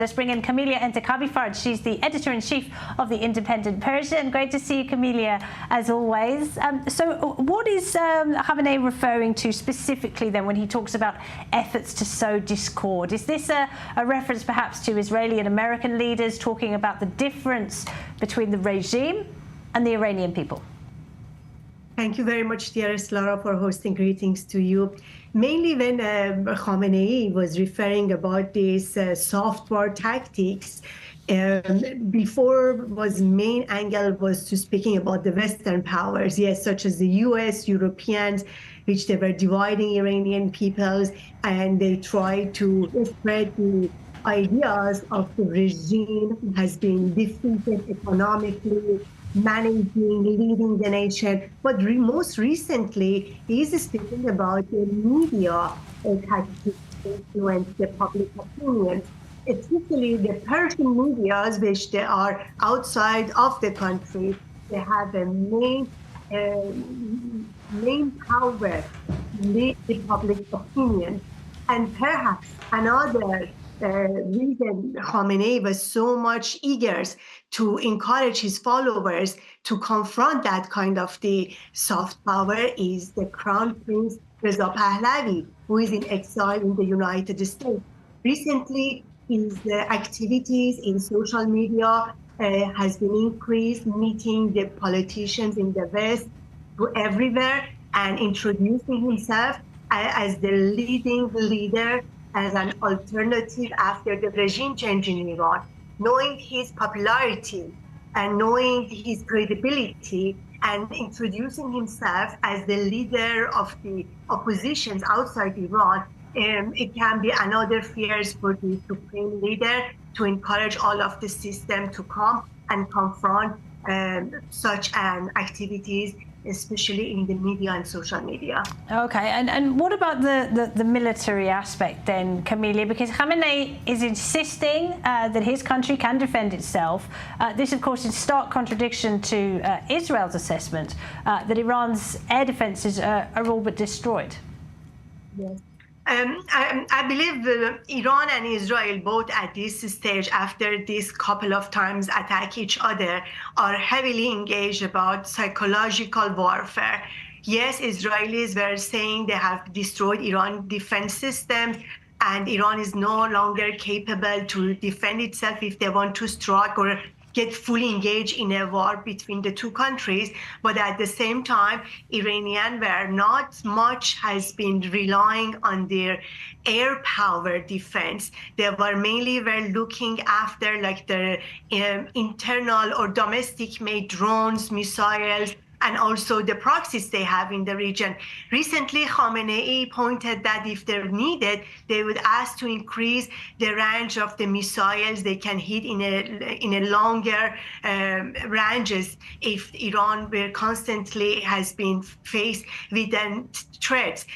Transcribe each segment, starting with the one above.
Let's bring in Kاملیا انتخابی. She's the editor-in-chief of the Independent Persian. Great to see you, Kاملیا, as always. So what is Khamenei referring to specifically then when he talks about efforts to sow discord? Is this a reference perhaps to Israeli and American leaders talking about the difference between the regime and the Iranian people? Thank you very much, dearest Lara, for hosting. Greetings to you. Mainly when Khamenei was referring about these soft war tactics, before was main angle was to speaking about the Western powers, yes, such as the US, Europeans, which they were dividing Iranian peoples, and they tried to spread the ideas of the regime has been defeated economically, managing, leading the nation. But most recently, he is speaking about the media tactics to influence the public opinion, especially the Persian medias, which they are outside of the country. They have a main power to lead the public opinion. And perhaps another reason Khamenei was so much eager to encourage his followers to confront that kind of the soft power is the Crown Prince Reza Pahlavi, who is in exile in the United States. Recently, his activities in social media has been increased, meeting the politicians in the West to everywhere and introducing himself as the leading leader, as an alternative after the regime change in Iran. Knowing his popularity and knowing his credibility and introducing himself as the leader of the oppositions outside Iran, it can be another fears for the supreme leader to encourage all of the system to come and confront such activities, especially in the media and social media. Okay, and what about the military aspect then, Kامlیا? Because Khamenei is insisting that his country can defend itself. This, of course, is stark contradiction to Israel's assessment that Iran's air defenses are all but destroyed. Yes. I believe Iran and Israel both at this stage, after this couple of times attack each other, are heavily engaged about psychological warfare. Yes, Israelis were saying they have destroyed Iran defense systems and Iran is no longer capable to defend itself if they want to strike or get fully engaged in a war between the two countries. But at the same time, Iranians were not much has been relying on their air power defense. They were mainly looking after like their internal or domestic made drones, missiles, and also the proxies they have in the region. Recently, Khamenei pointed that if they're needed, they would ask to increase the range of the missiles they can hit in a longer ranges if Iran were constantly has been faced with threats.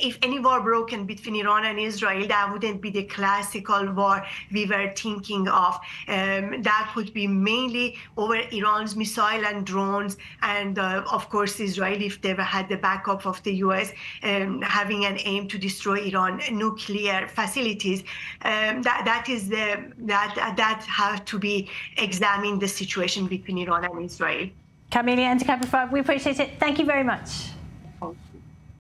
If any war broken between Iran and Israel, that wouldn't be the classical war we were thinking of. That could be mainly over Iran's missile and drones, and of course Israel, if they had the backup of the US, having an aim to destroy Iran nuclear facilities. That have to be examined, the situation between Iran and Israel. Kامlیا انتخابی, we appreciate it. Thank you very much.